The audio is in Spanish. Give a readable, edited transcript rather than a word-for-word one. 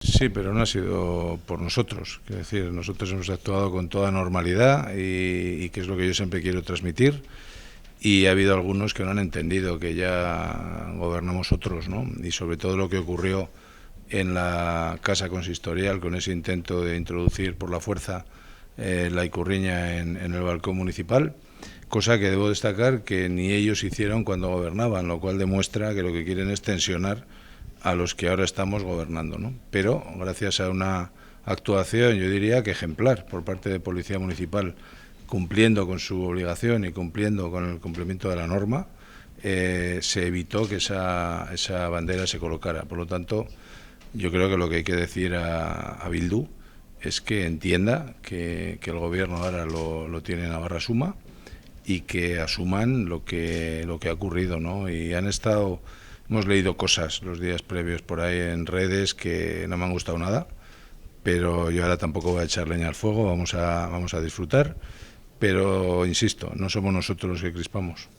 Sí, pero no ha sido por nosotros. Quiero decir, nosotros hemos actuado con toda normalidad y que es lo que yo siempre quiero transmitir. Y ha habido algunos que no han entendido que ya gobernamos otros, ¿no? Y sobre todo lo que ocurrió en la casa consistorial con ese intento de introducir por la fuerza la ikurriña en el balcón municipal, cosa que debo destacar que ni ellos hicieron cuando gobernaban, lo cual demuestra que lo que quieren es tensionar a los que ahora estamos gobernando, ¿no? Pero gracias a una actuación, yo diría que ejemplar por parte de Policía Municipal, cumpliendo con su obligación y cumpliendo con el cumplimiento de la norma, se evitó que esa bandera se colocara. Por lo tanto, yo creo que lo que hay que decir a Bildu es que entienda que el gobierno ahora lo tiene en Navarra Suma y que asuman lo que ha ocurrido, ¿no? Y hemos leído cosas los días previos por ahí en redes que no me han gustado nada, pero yo ahora tampoco voy a echar leña al fuego, vamos a disfrutar, pero insisto, no somos nosotros los que crispamos.